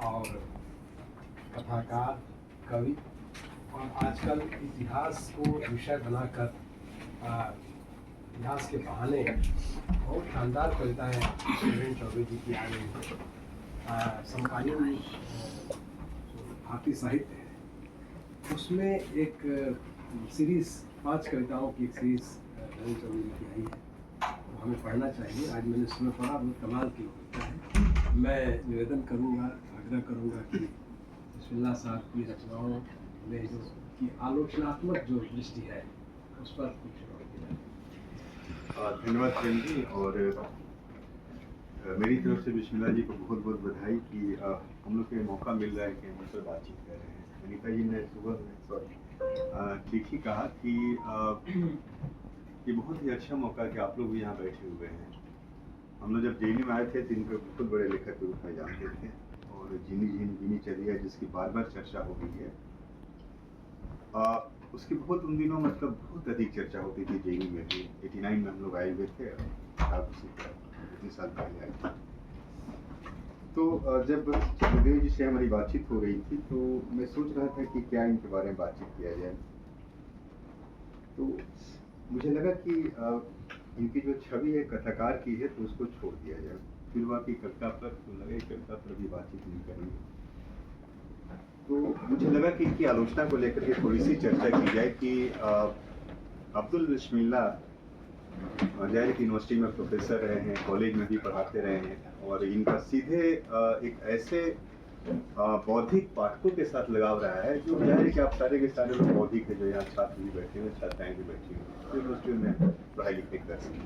और कथाकार, कवि और आजकल इतिहास को विषय बनाकर इतिहास के बहाने बहुत शानदार कविताएँ सुरेंद्र चौबे जी की आ रही हैं। समकालीन भारतीय साहित्य है, उसमें एक सीरीज़ 5 कविताओं की एक सीरीज़ सुरेंद्र चौबे जी की आई है, वो हमें पढ़ना चाहिए। आज मैंने उसमें पढ़ा, बहुत कमाल की कविता है। मैं निवेदन करूँगा, आग्रह करूँगा कि बिस्मिल्लाह साहब की रचनाओं में जो की आलोचनात्मक जो दृष्टि है उस पर कुछ धन्यवाद प्रेम जी। और मेरी तरफ से बिस्मिल्लाह जी को बहुत बहुत बधाई कि हम लोग को मौका मिल रहा है कि हम उनसे बातचीत कर रहे हैं। अनीता जी ने सुबह ठीक ही कहा कि ये बहुत ही अच्छा मौका कि आप लोग भी यहाँ बैठे हुए हैं। हम लोग जब जेएनयू में आए थे तो इनको बहुत बड़े लेखक के रूप में जानते थे, और जिनी चली है जिसकी बार बार चर्चा हो रही है, उसकी बहुत उन दिनों मतलब बहुत अधिक चर्चा होती थी जेएनयू में भी। 89 में हम लोग आए हुए थे, और उसी तरह 2 साल पहले आए थे। तो जब गुरुदेव जी से हमारी बातचीत हो रही थी तो मैं सोच रहा था कि क्या इनके बारे में बातचीत किया जाए। तो मुझे लगा कि इनकी जो छवि है कथाकार की है तो उसको छोड़ दिया जाए, फिर बाकी कविता पर तो लगे कविता पर भी बातचीत नहीं करेंगे। तो मुझे लगा कि इनकी आलोचना को लेकर के थोड़ी सी चर्चा की जाए कि अब्दुल बिस्मिल्लाह ज़ाहिर यूनिवर्सिटी में प्रोफेसर रहे हैं, कॉलेज में भी पढ़ाते रहे हैं, और इनका सीधे एक ऐसे बौद्धिक पाठकों के साथ लगाव रहा है जो ज़ाहिर कि आप सारे के सारे लोग बौद्धिक है, जो यहाँ छात्र भी बैठे हुए, छात्राएँ भी बैठी हुई यूनिवर्सिटी में पढ़ाई लिखाई कर सकते।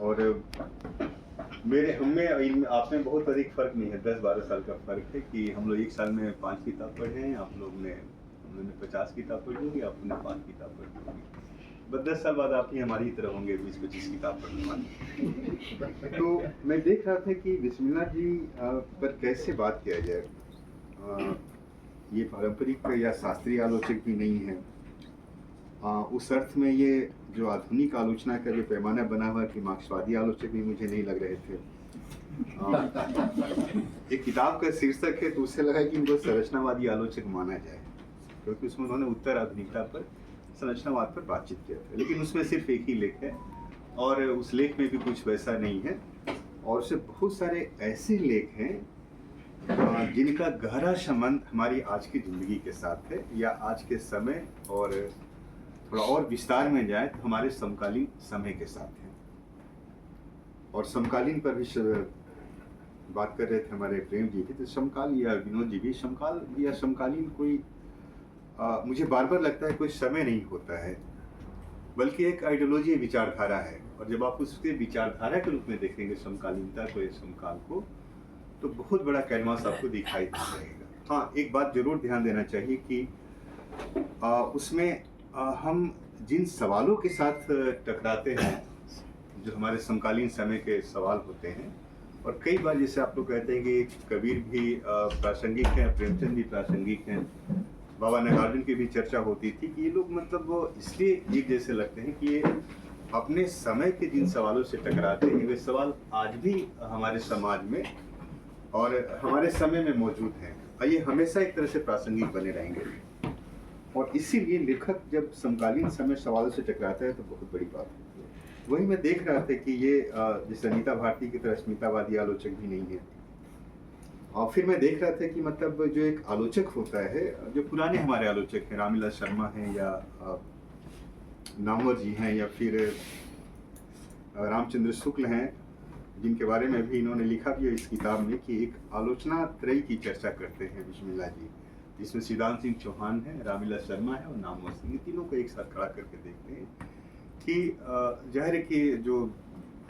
और मेरे हमें आप में बहुत अधिक फर्क नहीं है, 10-12 साल का फर्क है कि हम लोग एक साल में 5 किताब पढ़े हैं, आप लोग ने 50 किताब पढ़ी होगी, आपने 5 किताब पढ़ी होगी। बस 10 साल बाद आप ही हमारी तरह होंगे 20-25 किताब पढ़ने वाले। तो मैं देख रहा था कि बिस्मिल्लाह जी पर कैसे बात किया जाए। ये पारंपरिक या शास्त्रीय आलोचक भी नहीं है, उस अर्थ में ये जो आधुनिक आलोचना का जो पैमाना बना हुआ कि मार्क्सवादी आलोचक भी मुझे नहीं लग रहे थे। एक किताब का शीर्षक है तो उससे लगा कि इनको संरचनावादी आलोचक माना जाए, क्योंकि उसमें उन्होंने उत्तर आधुनिकता पर, संरचनावाद पर बातचीत किया था। लेकिन उसमें सिर्फ एक ही लेख है, और उस लेख में भी कुछ वैसा नहीं है, और उससे बहुत सारे ऐसे लेख हैं जिनका गहरा संबंध हमारी आज की ज़िंदगी के साथ है, या आज के समय, और थोड़ा और विस्तार में जाए तो हमारे समकालीन समय के साथ है। और समकालीन पर भी बात कर रहे थे हमारे प्रेम जी भी, तो समकाल या विनोद जी भी, समकाल या समकालीन कोई मुझे बार बार लगता है कोई समय नहीं होता है, बल्कि एक आइडियोलॉजी, विचारधारा है। और जब आप उसके विचारधारा के रूप में देखेंगे समकालीनता को या समकाल को, तो बहुत बड़ा कैनवास आपको दिखाई देगा। हाँ, एक बात जरूर ध्यान देना चाहिए कि उसमें हम जिन सवालों के साथ टकराते हैं, जो हमारे समकालीन समय के सवाल होते हैं, और कई बार जैसे आप लोग कहते हैं कि कबीर भी प्रासंगिक हैं, प्रेमचंद भी प्रासंगिक हैं, बाबा नागार्जुन की भी चर्चा होती थी कि ये लोग मतलब वो इसलिए एक जैसे लगते हैं कि ये अपने समय के जिन सवालों से टकराते हैं वे सवाल आज भी हमारे समाज में और हमारे समय में मौजूद हैं, और ये हमेशा एक तरह से प्रासंगिक बने रहेंगे। और इसीलिए लेखक जब समकालीन समय सवालों से टकराता है तो बहुत बड़ी बात होती है। वही मैं देख रहा था कि ये जैसे अनीता भारती की तरह स्मितावादी आलोचक भी नहीं है, और फिर मैं देख रहा था कि मतलब जो एक आलोचक होता है, जो पुराने हमारे आलोचक हैं, रामविलास शर्मा हैं, या नामवर जी हैं, या फिर रामचंद्र शुक्ल हैं, जिनके बारे में भी इन्होंने लिखा भी है इस किताब में कि एक आलोचना त्रयी की चर्चा करते हैं बिस्मिल्लाह जी, जिसमें सिद्धांत सिंह चौहान है, रामविलास शर्मा है और नामवर सिंह, ये तीनों को एक साथ खड़ा करके देखते हैं कि जाहिर है कि जो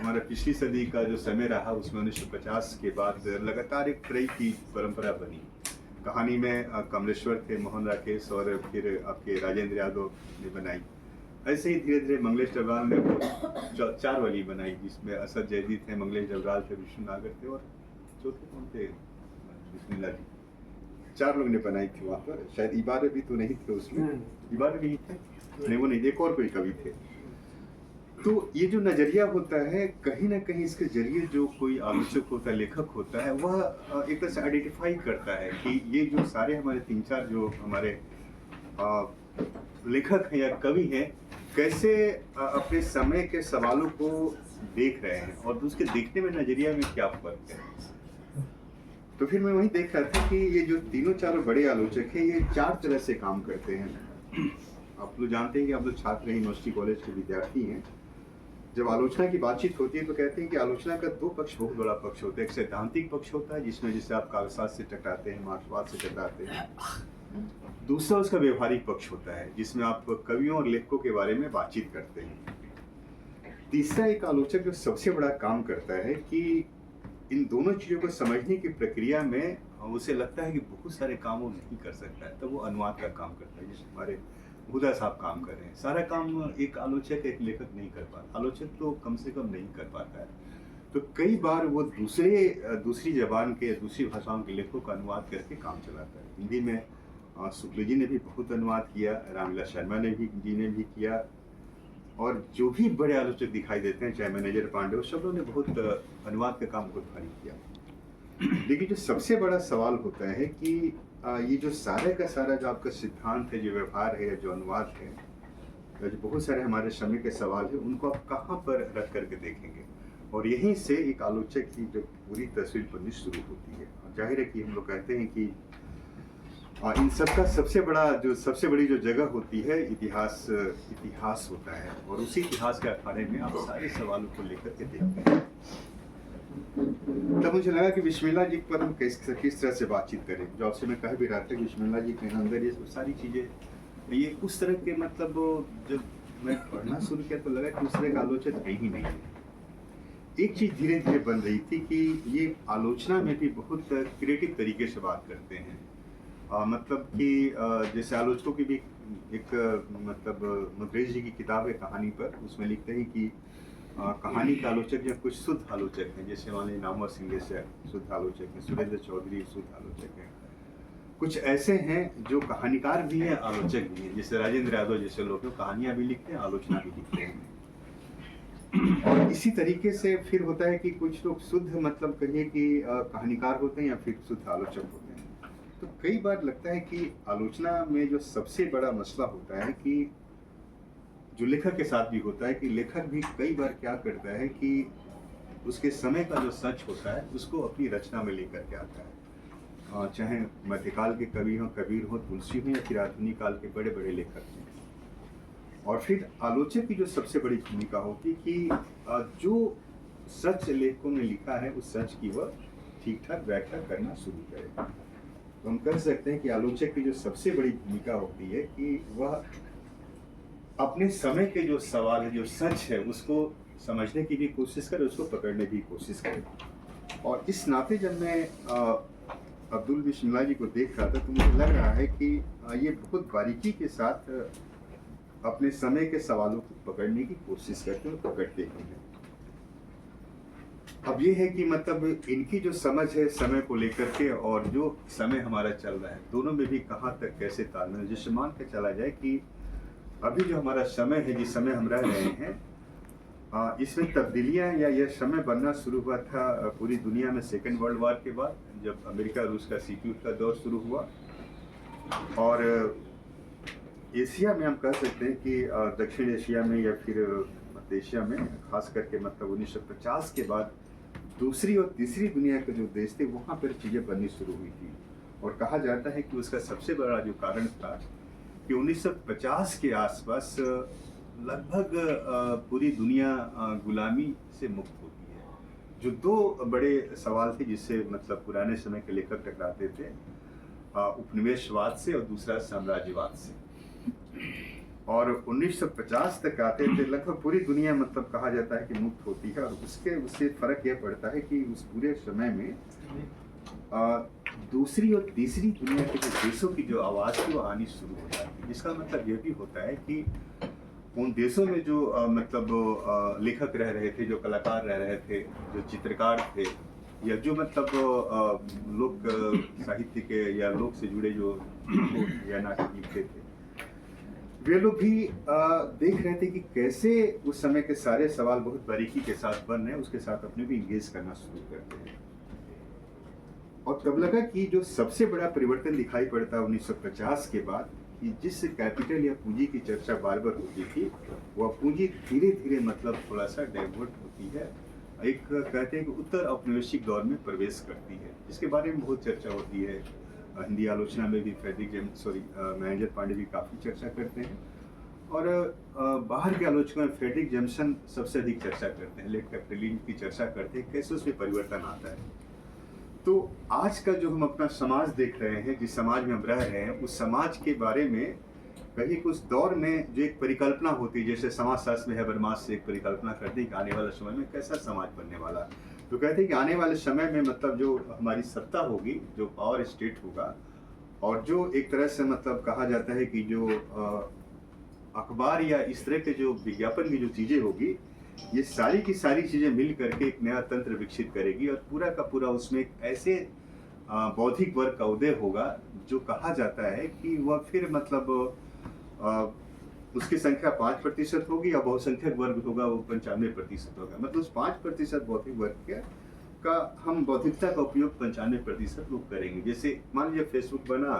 हमारा पिछली सदी का जो समय रहा उसमें 1950 के बाद लगातार एक त्रयी की परंपरा बनी। कहानी में कमलेश्वर थे, मोहन राकेश, और फिर आपके राजेंद्र यादव ने बनाई। ऐसे ही धीरे धीरे मंगलेश डबराल ने 4 वाली बनाई, जिसमें असद जैदी थे, मंगलेश डबराल थे, विष्णु नागर थे, और चौथे कौन थे, बिस्मिल्लाह जी। 4 लोग ने बनाई थी वहाँ पर। शायद इबारे भी तो नहीं थे उसमें, इबारे भी थे नहीं, वो नहीं, एक और कोई कवि थे। तो ये जो नज़रिया होता है, कहीं न कहीं इसके ज़रिए जो कोई आलोचक होता है, लेखक होता है, वह एक तरह से आइडेंटिफ़ाई करता है कि ये जो सारे हमारे 3-4 जो हमारे अ, लेखक हैं या कवि हैं, कैसे अपने समय के सवालों को देख रहे हैं और उसके देखने में नज़रिया में क्या फ़र्क है। तो फिर मैं वही देख रहा था कि ये जो तीनों चारों बड़े आलोचक हैं, ये 4 तरह से काम करते हैं। आप लोग जानते हैं कि आप लोग छात्र हैं, यूनिवर्सिटी कॉलेज के विद्यार्थी हैं। जब आलोचना की बातचीत होती है तो कहते हैं कि आलोचना का 2 पक्ष बहुत बड़ा पक्ष होता है। एक सैद्धांतिक पक्ष होता है जिसमें जैसे आप कालशास्त्र से टकराते हैं, मार्क्सवाद से टकराते हैं। दूसरा उसका व्यवहारिक पक्ष होता है जिसमें आप कवियों और लेखकों के बारे में बातचीत करते हैं। तीसरा एक आलोचक जो सबसे बड़ा काम करता है कि इन दोनों चीज़ों को समझने की प्रक्रिया में उसे लगता है कि बहुत सारे काम वो नहीं कर सकता है, तो वो अनुवाद का काम करता है। जैसे हमारे हुदा साहब काम कर रहे हैं, सारा काम एक आलोचक एक लेखक नहीं कर पाता, आलोचक तो कम से कम नहीं कर पाता है। तो कई बार वो दूसरी ज़बान के दूसरी भाषाओं के लेखकों का अनुवाद करके काम चलाता है। हिंदी में शुक्ल जी ने भी बहुत अनुवाद किया, रामविलास शर्मा ने भी किया, और जो भी बड़े आलोचक दिखाई देते हैं, चाहे मैनेजर पांडे, सब लोगों ने बहुत अनुवाद का काम बहुत भारी किया। लेकिन जो सबसे बड़ा सवाल होता है कि ये जो सारे का सारा जो आपका सिद्धांत है, जो व्यवहार है, जो अनुवाद है, जो बहुत सारे हमारे समय के सवाल है, उनको आप कहाँ पर रख करके देखेंगे। और यहीं से एक आलोचक की जो पूरी तस्वीर बननी शुरू होती है। और जाहिर है कि हम लोग कहते हैं कि इन सब का सबसे बड़ी जो जगह होती है, इतिहास होता है, और उसी इतिहास के अखाड़े में आप सारे सवालों को लेकर के देखते हैं। तब मुझे लगा कि बिस्मिल्लाह जी पर हम किस तरह से बातचीत करें। जो आपसे मैं कह भी रहा था कि बिस्मिल्लाह जी के अंदर ये सारी चीज़ें, ये उस तरह के, मतलब जब मैं पढ़ना शुरू किया तो लगा कि उस तरह का आलोचक है ही नहीं है। एक चीज़ धीरे धीरे बन रही थी कि ये आलोचना में भी बहुत क्रिएटिव तरीके से बात करते हैं। मतलब कि जैसे आलोचकों की भी एक मतलब मुद्रेश जी की किताब है कहानी पर, उसमें लिखते हैं कि कहानी के आलोचक जो कुछ शुद्ध आलोचक हैं, जैसे हमारे नामवर सिंह शुद्ध आलोचक हैं, सुरेंद्र चौधरी शुद्ध आलोचक हैं, कुछ ऐसे हैं जो कहानीकार भी हैं, आलोचक भी हैं, जैसे राजेंद्र यादव जैसे लोग कहानियाँ भी लिखते हैं, आलोचना भी लिखते हैं। और इसी तरीके से फिर होता है कि कुछ लोग शुद्ध, मतलब कहिए कि कहानीकार होते हैं या फिर शुद्ध आलोचक होते हैं। तो कई बार लगता है कि आलोचना में जो सबसे बड़ा मसला होता है कि जो लेखक के साथ भी होता है कि लेखक भी कई बार क्या करता है कि उसके समय का जो सच होता है उसको अपनी रचना में लेकर के आता है। चाहे मध्यकाल के कवि हों, कबीर हों, तुलसी हों, या फिर आधुनिक काल के बड़े बड़े लेखक हैं। और फिर आलोचक की जो सबसे बड़ी भूमिका होती है कि जो सच लेखकों ने लिखा है उस सच की वह ठीक ठाक व्याख्या करना शुरू करे। तो हम कह सकते हैं कि आलोचक की जो सबसे बड़ी भूमिका होती है कि वह अपने समय के जो सवाल है, जो सच है, उसको समझने की भी कोशिश करे, उसको पकड़ने की कोशिश करे। और इस नाते जब मैं अब्दुल बिस्मिल्लाह जी को देख रहा था तो मुझे लग रहा है कि ये बहुत बारीकी के साथ अपने समय के सवालों को पकड़ने की कोशिश करते हैं और पकड़ते ही हैं। अब ये है कि मतलब इनकी जो समझ है समय को लेकर के और जो समय हमारा चल रहा है, दोनों में भी कहाँ तक कैसे तालमेल, जिससे मान के चला जाए कि अभी जो हमारा समय है, जिस समय हम रह रहे हैं, इसमें तब्दीलियाँ या यह समय बनना शुरू हुआ था पूरी दुनिया में सेकेंड वर्ल्ड वार के बाद, जब अमेरिका रूस का सीक्यूट का दौर शुरू हुआ। और एशिया में हम कह सकते हैं कि दक्षिण एशिया में या फिर मध्य एशिया में खास करके मतलब 1950 के बाद दूसरी और तीसरी दुनिया के जो देश थे वहाँ पर चीज़ें बननी शुरू हुई थी। और कहा जाता है कि उसका सबसे बड़ा जो कारण था कि 1950 के आसपास लगभग पूरी दुनिया गुलामी से मुक्त होती है। जो दो बड़े सवाल थे जिससे मतलब पुराने समय के लेखक टकराते थे, उपनिवेशवाद से और दूसरा साम्राज्यवाद से। और 1950 तक आते थे लगभग पूरी दुनिया मतलब कहा जाता है कि मुक्त होती है। और उससे फर्क यह पड़ता है कि उस पूरे समय में दूसरी और तीसरी दुनिया के जो देशों की जो आवाज़ थी वो आनी शुरू हो जाती है। इसका मतलब यह भी होता है कि उन देशों में जो मतलब लेखक रह रहे थे, जो कलाकार रह रहे थे, जो चित्रकार थे, या जो मतलब लोक साहित्य के या लोक से जुड़े जो या नाटक लिखते थे, वे लोग भी देख रहे थे कि कैसे उस समय के सारे सवाल बहुत बारीकी के साथ बन रहे हैं, उसके साथ अपने भी इंगेज करना शुरू करते हैं। और तब लगा कि जो सबसे बड़ा परिवर्तन दिखाई पड़ता है 1950 के बाद, कि जिस कैपिटल या पूंजी की चर्चा बार बार होती थी, वह पूंजी धीरे धीरे मतलब थोड़ा सा डाइवर्ट होती है, एक कहते हैं कि उत्तर औपनिवेशिक दौर में प्रवेश करती है, जिसके बारे में बहुत चर्चा होती है। हिंदी आलोचना में भी महेंद्र पांडे भी काफ़ी चर्चा करते हैं, और बाहर के आलोचकों में फ्रेडरिक जेम्सन सबसे अधिक चर्चा करते हैं, लेट कैपिटलिज्म की चर्चा करते हैं, कैसे उसमें परिवर्तन आता है। तो आज का जो हम अपना समाज देख रहे हैं, जिस समाज में हम रह रहे हैं, उस समाज के बारे में कहीं कुछ दौर में जो एक परिकल्पना होती है, जैसे समाजशास्त्र में हैबरमास से एक परिकल्पना करते हैं कि आने वाले समय में कैसा समाज बनने वाला, तो कहते हैं कि आने वाले समय में मतलब जो हमारी सत्ता होगी, जो पावर स्टेट होगा, और जो एक तरह से मतलब कहा जाता है कि जो अखबार या इस तरह के जो विज्ञापन की जो चीज़ें होगी, ये सारी की सारी चीज़ें मिल करके एक नया तंत्र विकसित करेगी, और पूरा का पूरा उसमें एक ऐसे बौद्धिक वर्ग का उदय होगा जो कहा जाता है कि वह फिर मतलब उसकी संख्या 5% होगी, या बहुसंख्यक वर्ग होगा वो 95% होगा। मतलब उस 5% बौद्धिक वर्ग का हम बौद्धिकता का उपयोग 95% लोग करेंगे। जैसे मान लीजिए फेसबुक बना,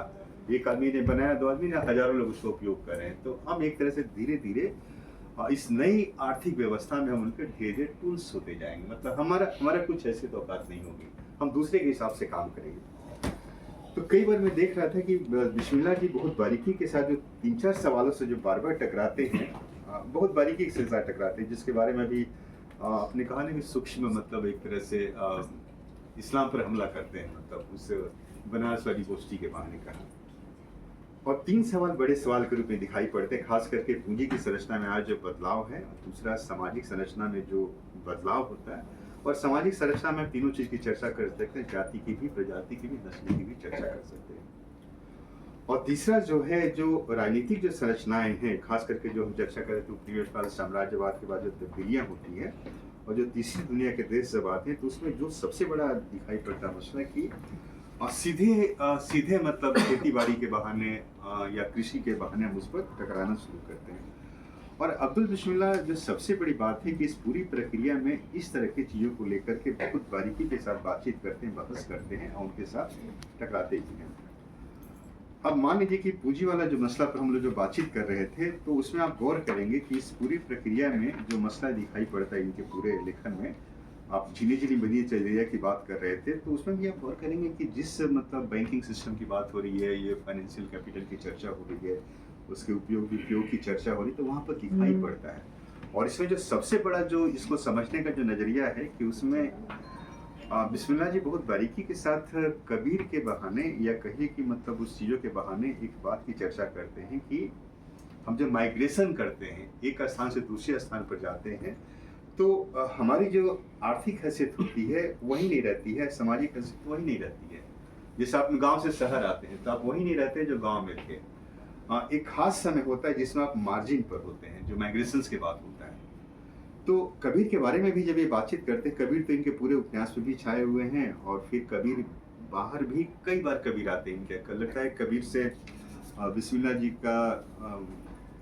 एक आदमी ने बनाया, 2 आदमी ने, हजारों लोग उसको उपयोग कर रहे हैं, तो हम एक तरह से धीरे धीरे इस नई आर्थिक व्यवस्था में हम उनके ढेर टूल्स होते जाएंगे। मतलब हमारा कुछ ऐसे तो औकात नहीं होगी, हम दूसरे के हिसाब से काम करेंगे। तो कई बार मैं देख रहा था कि बिस्मिल्लाह जी बहुत बारीकी के साथ जो 3-4 सवालों से जो बार बार टकराते हैं, बहुत बारीकी से साथ टकराते हैं, जिसके बारे में भी आपने कहा ना कि सूक्ष्म मतलब एक तरह से इस्लाम पर हमला करते हैं, मतलब उस बनारस वाली गोष्ठी के बहाने कहा। और 3 सवाल बड़े सवाल के रूप में दिखाई पड़ते हैं, खास करके पूंजी की संरचना में आज जो बदलाव है, और दूसरा सामाजिक संरचना में जो बदलाव होता है, और सामाजिक संरचना में तीनों चीज की चर्चा कर सकते हैं, जाति की भी, प्रजाति की भी, नस्ल की भी चर्चा कर सकते हैं। और तीसरा जो है, जो राजनीतिक जो संरचनाएं हैं, खास करके जो हम चर्चा करें तो उपनिवेशवाद साम्राज्यवाद के बाद जो तब्दीलियां होती हैं, और जो तीसरी दुनिया के देश जब आते हैं, तो उसमें जो सबसे बड़ा दिखाई पड़ता मसला कि सीधे मतलब खेती बाड़ी के बहाने या कृषि के बहाने हम उस पर टकराना शुरू करते हैं। और अब्दुल बिस्मिल्लाह जो सबसे बड़ी बात है कि इस पूरी प्रक्रिया में इस तरह की चीज़ों को लेकर के बहुत बारीकी के साथ बातचीत करते हैं, बहस करते हैं, और उनके साथ टकराते भी हैं। अब मान लीजिए कि पूंजी वाला जो मसला पर हम लोग जो बातचीत कर रहे थे, तो उसमें आप गौर करेंगे कि इस पूरी प्रक्रिया में जो मसला दिखाई पड़ता है इनके पूरे लेखन में, आप झिली झिली बनी चर्या की बात कर रहे थे, तो उसमें भी आप गौर करेंगे कि जिस मतलब बैंकिंग सिस्टम की बात हो रही है, ये फाइनेंशियल कैपिटल की चर्चा हो रही है, उसके उपयोग की चर्चा हो रही है, तो वहाँ पर दिखाई पड़ता है। और इसमें जो सबसे बड़ा जो इसको समझने का जो नज़रिया है कि उसमें बिस्मिल्लाह जी बहुत बारीकी के साथ कबीर के बहाने, या कहिए कि मतलब उस चीज़ों के बहाने एक बात की चर्चा करते हैं कि हम जब माइग्रेशन करते हैं, एक स्थान से दूसरे स्थान पर जाते हैं, तो हमारी जो आर्थिक हैसियत होती है वही नहीं रहती है, सामाजिक हैसियत वही नहीं रहती है। जैसे आप गांव से शहर आते हैं, तो आप वही नहीं रहते जो गांव में थे। एक खास समय होता है जिसमें आप मार्जिन पर होते हैं, जो माइग्रेशंस के बाद होता है। तो कबीर के बारे में भी जब ये बातचीत करते हैं, कबीर तो इनके पूरे उपन्यास में भी छाए हुए हैं, और फिर कबीर बाहर भी कई बार कबीर आते हैं इनके। लगता है कबीर से बिस्मिल्लाह जी का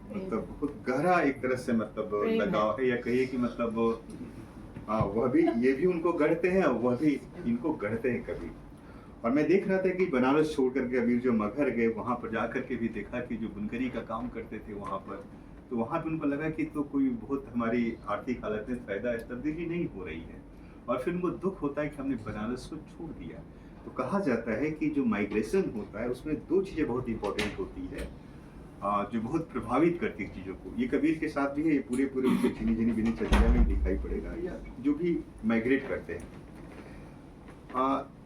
मतलब बहुत गहरा एक तरह से मतलब लगाव है, या कहिए कि मतलब वह भी, ये भी उनको गढ़ते हैं, और वह भी इनको गढ़ते हैं कबीर। और मैं देख रहा था कि बनारस छोड़ करके कबीर जो मगहर गए, वहाँ पर जा करके भी देखा कि जो बुनकरी का काम करते थे वहाँ पर, तो वहाँ पे उनको लगा कि तो कोई बहुत हमारी आर्थिक हालत में फायदा तब्दीली नहीं हो रही है, और फिर उनको दुख होता है कि हमने बनारस को छोड़ दिया। तो कहा जाता है कि जो माइग्रेशन होता है उसमें 2 चीज़ें बहुत इंपॉर्टेंट होती है, जो बहुत प्रभावित करती है चीज़ों को। ये कबीर के साथ भी है, ये पूरे उनके झिनी झिनी बिनी चर्चा में दिखाई पड़ेगा, या जो भी माइग्रेट करते हैं।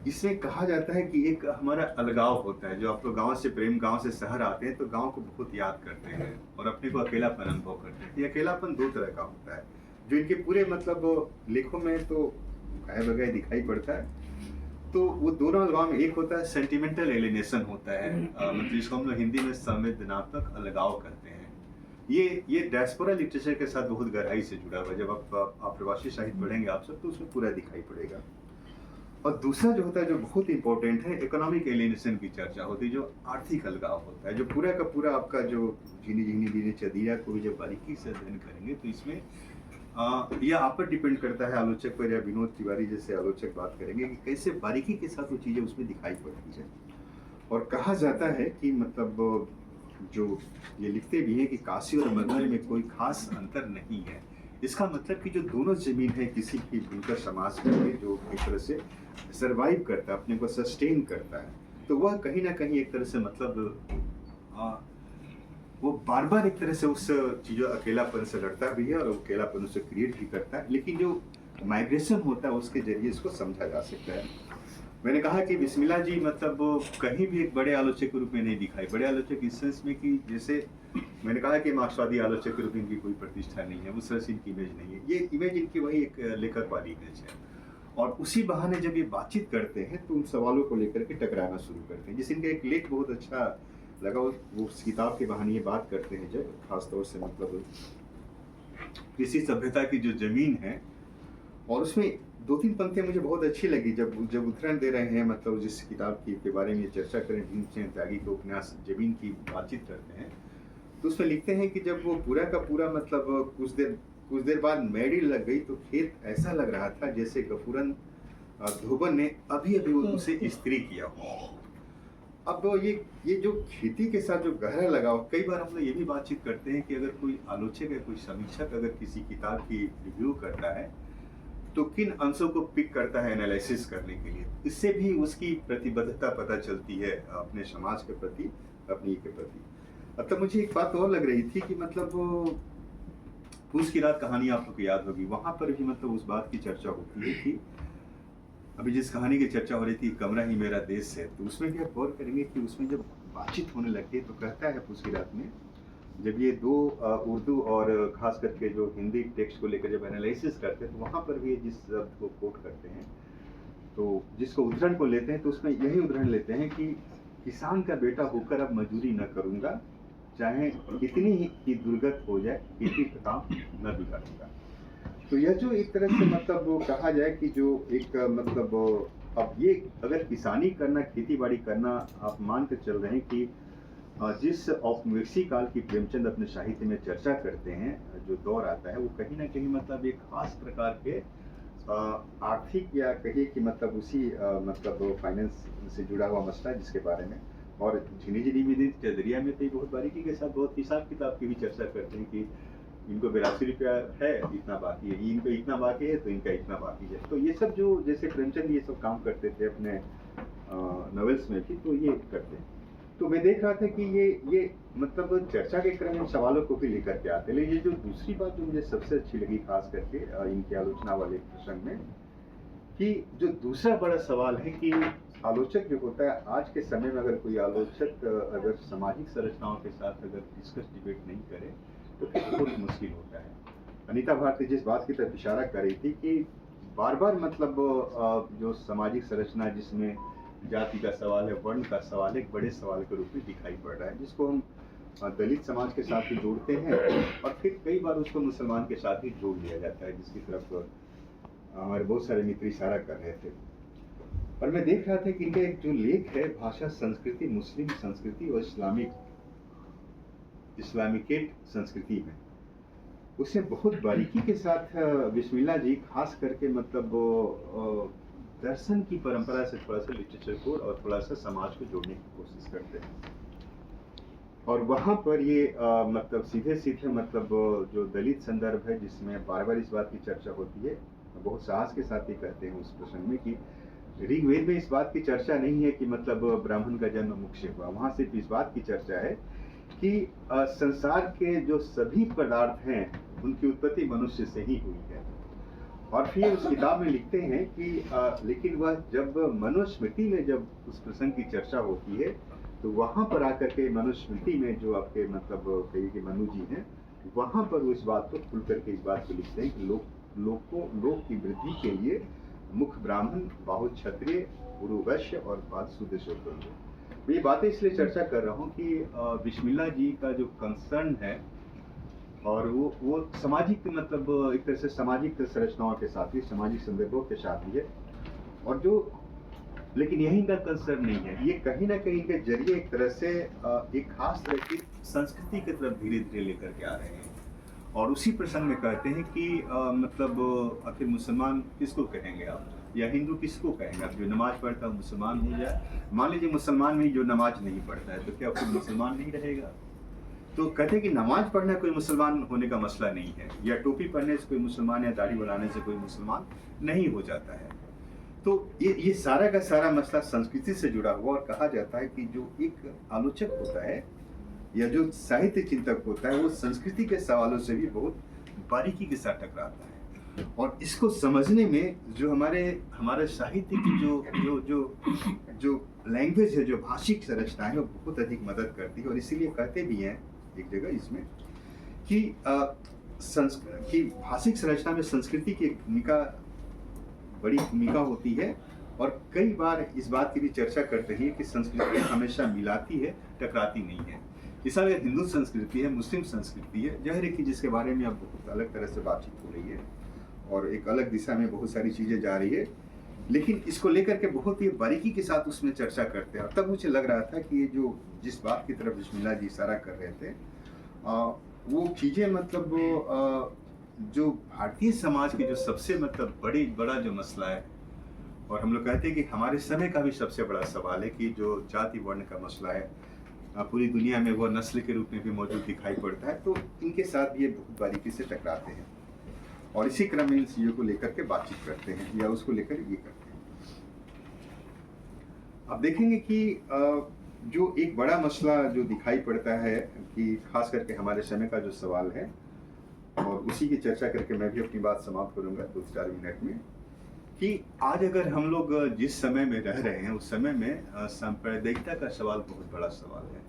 इसमें कहा जाता है कि एक हमारा अलगाव होता है, जो आप लोग गांव से शहर आते हैं, तो गांव को बहुत याद करते हैं और अपने को अकेलापन अनुभव करते हैं। ये अकेलापन 2 तरह का होता है, जो इनके पूरे मतलब लेखों में तो गाय बगाए दिखाई पड़ता है। तो वो दोनों अलगाव में एक होता है सेंटिमेंटल एलिनेशन होता है, मतलब जिसको हम लोग हिंदी में संवेदनात्मक अलगाव कहते हैं। ये डायस्पोरा लिटरेचर के साथ बहुत गहराई से जुड़ा हुआ है। जब आप प्रवासी साहित्य पढ़ेंगे आप सब, तो उसमें पूरा दिखाई पड़ेगा। और दूसरा जो होता है जो बहुत इंपॉर्टेंट है, इकोनॉमिक एलियनेशन की चर्चा होती है, जो आर्थिक अलगाव होता है, जो पूरा का पूरा आपका जो झिनी झिनी दिनचर्या को भी जब बारीकी से अध्ययन करेंगे तो इसमें यह आप पर डिपेंड करता है, आलोचक पर, या विनोद तिवारी जैसे आलोचक बात करेंगे कि कैसे बारीकी के साथ वो चीज़ें उसमें दिखाई पड़ती है। और कहा जाता है कि मतलब जो ये लिखते भी हैं कि काशी और मगहर में कोई खास अंतर नहीं है। इसका मतलब कि जो दोनों जमीन है किसी भी बुनकर समाज के लिए जो एक तरह से सरवाइव करता है, अपने को सस्टेन करता है, तो वह कहीं ना कहीं एक तरह से मतलब वो बार बार एक तरह से उस चीज़ों अकेलापन से लड़ता भी है और अकेलापन उसे क्रिएट भी करता है। लेकिन जो माइग्रेशन होता है उसके जरिए इसको समझा जा सकता है। मैंने कहा कि बिस्मिल्लाह जी मतलब कहीं भी एक बड़े आलोचक के रूप में नहीं दिखाई। बड़े आलोचक इस सेंस में कि जैसे मैंने कहा कि मार्क्सवादी आलोचक के रूप में इनकी कोई प्रतिष्ठा नहीं है, उस तरह से इनकी इमेज नहीं है। ये इमेज इनकी वही एक लेखक वाली इमेज है। और उसी बहाने जब ये बातचीत करते हैं तो उन सवालों को लेकर के टकराना शुरू करते हैं। जिस इनका एक लेख बहुत अच्छा लगा, वो उस किताब के बहाने ये बात करते हैं जब खासतौर से मतलब कृषि सभ्यता की जो जमीन है, और उसमें 2-3 पंक्तियां मुझे बहुत अच्छी लगी जब उदाहरण दे रहे हैं, मतलब जिस किताब की के बारे में चर्चा करें, भीमसेन त्यागी के उपन्यास जमीन की बातचीत करते हैं, तो उसमें लिखते हैं कि जब वो पूरा का पूरा मतलब कुछ देर बाद मेड़ी लग गई तो खेत ऐसा लग रहा था जैसे गफूरन धोबन ने अभी उसे इस्त्री किया हो। अब ये जो खेती के साथ जो गहरा लगाव, कई बार हम लोग ये भी बातचीत करते हैं कि अगर कोई आलोचक या कोई समीक्षक अगर किसी किताब की रिव्यू करता है तो किन अंशों को पिक करता है एनालिसिस करने के लिए, इससे भी उसकी प्रतिबद्धता पता चलती है अपने समाज के प्रति, अपनी के प्रति। तब मुझे एक बात और लग रही थी कि मतलब फूस की रात कहानी आप लोग को याद होगी, वहां पर भी मतलब उस बात की चर्चा होती है कि अभी जिस कहानी की चर्चा हो रही थी कमरा ही मेरा देश है, तो उसमें भी आप गौर करेंगे कि उसमें जब बातचीत होने लगती है तो कहता है फूस की रात में, जब ये दो उर्दू और खास करके जो हिंदी टेक्स्ट को लेकर जब एनालिसिस करते हैं तो वहाँ पर भी जिस शब्द को कोट करते हैं, तो जिसको उदाहरण को लेते हैं तो उसमें यही उदाहरण लेते हैं कि किसान का बेटा होकर अब मजदूरी न करूँगा, चाहे कितनी ही दुर्गत हो जाए, खेती का काम न बिगाड़ूंगा। तो यह जो एक तरह से मतलब वो कहा जाए कि जो एक मतलब अब ये अगर किसानी करना, खेती बाड़ी करना, आप मान कर चल रहे हैं कि जिस औपनिवेशिक काल की प्रेमचंद अपने साहित्य में चर्चा करते हैं, जो दौर आता है वो कहीं ना कहीं मतलब एक खास प्रकार के आर्थिक या कहिए कि मतलब उसी मतलब फाइनेंस से जुड़ा हुआ मसला है जिसके बारे में, और झिनी झिनी में चदरिया में तो बहुत बारीकी के साथ बहुत हिसाब किताब की भी चर्चा करते हैं कि इनको 82 रुपया है, इतना बाकी है, इनको इतना बाकी है तो इनका इतना बाकी है। तो ये सब जो जैसे प्रेमचंद ये सब काम करते थे अपने नॉवेल्स में भी, तो ये करते हैं। तो मैं देख रहा था कि ये मतलब चर्चा के क्रम में सवालों को भी लेकर के आते हैं। लेकिन ये जो दूसरी बात जो मुझे सबसे अच्छी लगी खास करके इनकी आलोचना वाले प्रसंग में, कि जो दूसरा बड़ा सवाल है कि आलोचक जो होता है आज के समय में, अगर कोई आलोचक अगर सामाजिक संरचनाओं के साथ अगर डिस्कस डिबेट नहीं करे तो फिर बहुत मुश्किल होता है। अनीता भारती जिस बात की तरफ इशारा कर रही थी कि बार बार मतलब जो सामाजिक संरचना जिसमें जाति का सवाल है, वर्ण का सवाल है, एक बड़े सवाल के रूप में दिखाई पड़ रहा है, जिसको हम दलित समाज के साथ भी जोड़ते हैं और फिर कई बार उसको मुसलमान के साथ भी जोड़ लिया जाता है, जिसकी तरफ हमारे बहुत सारे मित्र इशारा कर रहे थे। और मैं देख रहा था कि इनका एक जो लेख है, भाषा संस्कृति, मुस्लिम संस्कृति और इस्लामिकेट संस्कृति में, उससे बहुत बारीकी के साथ बिस्मिल्लाह जी खास करके मतलब दर्शन की परंपरा से थोड़ा सा लिटरेचर को और थोड़ा सा समाज को जोड़ने की कोशिश करते हैं। और वहाँ पर ये मतलब सीधे सीधे मतलब जो दलित संदर्भ है जिसमें बार बार इस बात की चर्चा होती है, बहुत साहस के साथ ये कहते हैं उस प्रसंग में कि ऋग्वेद में इस बात की चर्चा नहीं है कि मतलब ब्राह्मण का जन्म मुख से हुआ, वहाँ सिर्फ इस बात की चर्चा है कि संसार के जो सभी पदार्थ हैं उनकी उत्पत्ति मनुष्य से ही हुई है। और फिर उस किताब में लिखते हैं कि लेकिन वह जब मनुस्मृति में जब उस प्रसंग की चर्चा होती है तो वहाँ पर आकर के मनुस्मृति में जो आपके मतलब कहिए कि मनु जी हैं, वहाँ पर वो इस बात को खुल करके इस बात को लिखते हैं कि लोक की वृद्धि के लिए मुख ब्राह्मण, बाहु क्षत्रिय, गुरु वैश्य और पाद शूद्र शूद्र। ये बातें इसलिए चर्चा कर रहा हूँ कि बिस्मिल्लाह जी का जो कंसर्न है और वो सामाजिक मतलब एक तरह से सामाजिक संरचनाओं के साथ ही, सामाजिक संदर्भों के साथ ही है। और जो लेकिन यही इनका कंसर्न नहीं है। ये कहीं ना कहीं के जरिए एक तरह से एक खास तरह की संस्कृति की तरफ धीरे धीरे लेकर के आ रहे हैं। और उसी प्रसंग में कहते हैं कि मतलब आखिर मुसलमान किसको कहेंगे आप, या हिंदू किसको कहेंगे आप? जो नमाज पढ़ता है मुसलमान हो जाए। मान लीजिए मुसलमान में जो नमाज नहीं पढ़ता है, तो क्या कोई मुसलमान नहीं रहेगा? तो कहते हैं कि नमाज पढ़ना कोई मुसलमान होने का मसला नहीं है, या टोपी पहनने से कोई मुसलमान, या दाढ़ी बनाने से कोई मुसलमान नहीं हो जाता है। तो ये सारा का सारा मसला संस्कृति से जुड़ा हुआ। और कहा जाता है कि जो एक आलोचक होता है या जो साहित्य चिंतक होता है, वो संस्कृति के सवालों से भी बहुत बारीकी के साथ टकराता है। और इसको समझने में जो हमारे साहित्य की जो लैंग्वेज है, जो भाषिक संरचना है, वो बहुत अधिक मदद करती है। और इसीलिए कहते भी हैं एक जगह इसमें कि भाषिक संरचना में संस्कृति की बड़ी भूमिका होती है। और कई बार इस बात की भी चर्चा करते हैं कि संस्कृति हमेशा मिलाती है, टकराती नहीं है। इस अगर हिंदू संस्कृति है, मुस्लिम संस्कृति है, जाहिर है कि जिसके बारे में अब बहुत अलग तरह से बातचीत हो रही है और एक अलग दिशा में बहुत सारी चीज़ें जा रही है, लेकिन इसको लेकर के बहुत ही बारीकी के साथ उसमें चर्चा करते हैं। और तब मुझे लग रहा था कि ये जो जिस बात की तरफ बिस्मिल्लाह जी इशारा कर रहे थे, वो चीज़ें मतलब जो भारतीय समाज के जो सबसे मतलब बड़ा जो मसला है, और हम लोग कहते हैं कि हमारे समय का भी सबसे बड़ा सवाल है कि जो जाति वर्ण का मसला है, पूरी दुनिया में वो नस्ल के रूप में भी मौजूद दिखाई पड़ता है। तो इनके साथ ये बहुत बारीकी से टकराते हैं और इसी क्रम में इन चीज़ों को लेकर के बातचीत करते हैं या उसको लेकर ये करते हैं। अब देखेंगे कि जो एक बड़ा मसला जो दिखाई पड़ता है कि खास करके हमारे समय का जो सवाल है, और उसी की चर्चा करके मैं भी अपनी बात समाप्त करूंगा 2-4 मिनट में, कि आज अगर हम लोग जिस समय में रह रहे हैं उस समय में सांप्रदायिकता का सवाल बहुत बड़ा सवाल है।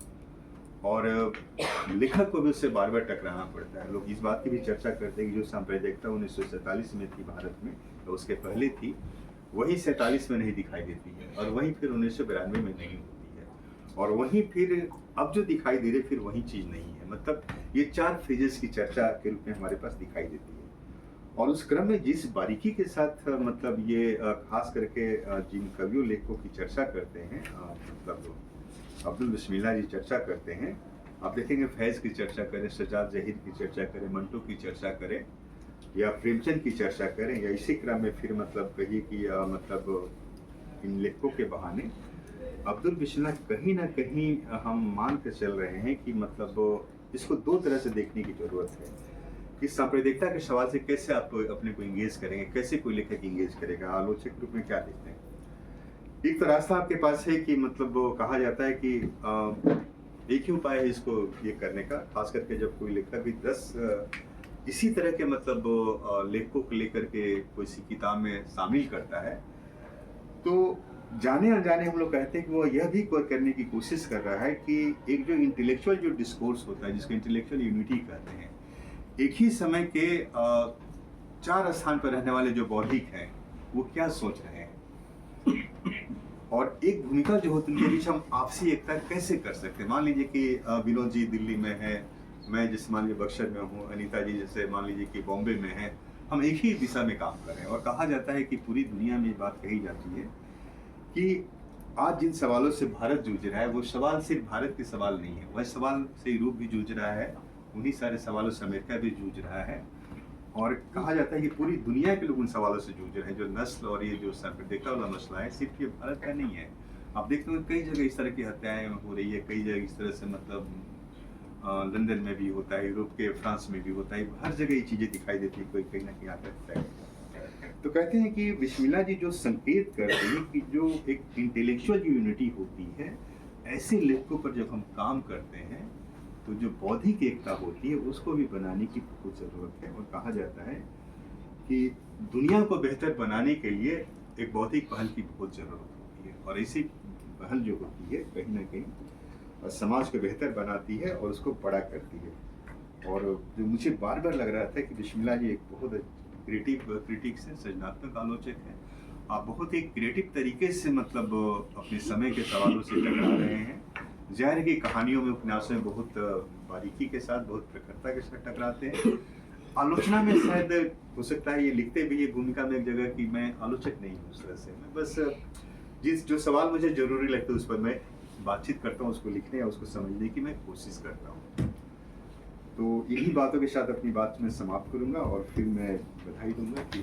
और लेखक को भी उससे बार बार टकराना पड़ता है। लोग इस बात की भी चर्चा करते हैं कि जो सांप्रदायिकता 1947 में थी भारत में, तो उसके पहले थी, वही 47 में नहीं दिखाई देती है, और वही फिर 1992 में नहीं होती है, और वहीं फिर अब जो दिखाई दे रही फिर वही चीज़ नहीं है। मतलब ये 4 फेजेस की चर्चा के रूप में हमारे पास दिखाई देती है। और उस क्रम में जिस बारीकी के साथ मतलब ये खास करके जिन कवियों लेखकों की चर्चा करते हैं, मतलब अब्दुल बिस्मिल्लाह जी चर्चा करते हैं, आप देखेंगे फैज़ की चर्चा करें, सजाद जहीर की चर्चा करें, मंटो की चर्चा करें, या प्रेमचंद की चर्चा करें, या इसी क्रम में फिर मतलब कहिए कि मतलब इन लेखकों के बहाने अब्दुल बिस्मिल्लाह कहीं ना कहीं हम मान के चल रहे हैं कि मतलब इसको 2 तरह से देखने की ज़रूरत है कि सांप्रदायिकता के सवाल से कैसे आप अपने को इंगेज करेंगे, कैसे कोई लेखक इंगेज करेगा, आलोचक के रूप में क्या देखते हैं। एक तो रास्ता आपके पास है कि मतलब कहा जाता है कि एक ही उपाय है इसको ये करने का, खास करके जब कोई लेखक भी 10 इसी तरह के मतलब लेखकों को लेकर के कोई सी किताब में शामिल करता है, तो जाने अनजाने हम लोग कहते हैं कि वो यह भी करने की कोशिश कर रहा है कि एक जो इंटेलेक्चुअल जो डिस्कोर्स होता है, जिसको इंटेलेक्चुअल यूनिटी कहते हैं, एक ही समय के 4 स्थान पर रहने वाले जो बौद्धिक हैं वो क्या सोच रहे हैं, और एक भूमिका जो होती है उनके बीच हम आपसी एकता कैसे कर सकते हैं। मान लीजिए कि विनोद जी दिल्ली में है, मैं जिस मान लीजिए बक्सर में हूँ, अनीता जी जैसे मान लीजिए कि बॉम्बे में है, हम एक ही दिशा में काम कर रहे हैं। और कहा जाता है कि पूरी दुनिया में ये बात कही जाती है कि आज जिन सवालों से भारत जूझ रहा है वो सवाल सिर्फ भारत के सवाल नहीं है, वह सवाल से यूरोप भी जूझ रहा है, उन्हीं सारे सवालों से अमेरिका भी जूझ रहा है। और कहा जाता है कि पूरी दुनिया के लोग उन सवालों से जूझ रहे हैं। जो नस्ल और ये जो सांप्रदायिकता वाला मसला है सिर्फ ये भारत का नहीं है। आप देखते हो कई जगह इस तरह की हत्याएं हो रही है, कई जगह इस तरह से मतलब लंदन में भी होता है, यूरोप के फ्रांस में भी होता है, हर जगह ये चीज़ें दिखाई देती है, कोई कहीं ना कहीं आता है। तो कहते हैं कि बिस्मिल्लाह जी जो संकेत करते हैं कि जो एक इंटेलेक्चुअल यूनिटी होती है, ऐसे लेखकों पर जब हम काम करते हैं तो जो बौद्धिक एकता होती है उसको भी बनाने की बहुत ज़रूरत है। और कहा जाता है कि दुनिया को बेहतर बनाने के लिए एक बौद्धिक पहल की बहुत ज़रूरत होती है, और ऐसी पहल जो होती है कहीं ना कहीं समाज को बेहतर बनाती है और उसको बड़ा करती है। और जो मुझे बार बार लग रहा था कि बिस्मिल्लाह जी एक बहुत क्रिएटिव क्रिटिक्स है, सृजनात्मक आलोचक है। आप बहुत ही क्रिएटिव तरीके से मतलब अपने समय के सवालों से टकरा रहे हैं। जाहिर है कि कहानियों में, उपन्यासों में बहुत बारीकी के साथ, बहुत प्रखरता के साथ टकराते हैं। आलोचना में शायद हो सकता है ये लिखते भी ये भूमिका में एक जगह कि मैं आलोचक नहीं हूँ, उस तरह से मैं बस जो सवाल मुझे जरूरी लगता है उस पर मैं बातचीत करता हूँ, उसको लिखने या उसको समझने की मैं कोशिश करता हूँ। तो इन्हीं बातों के साथ अपनी बात मैं समाप्त करूंगा और फिर मैं बधाई दूंगा कि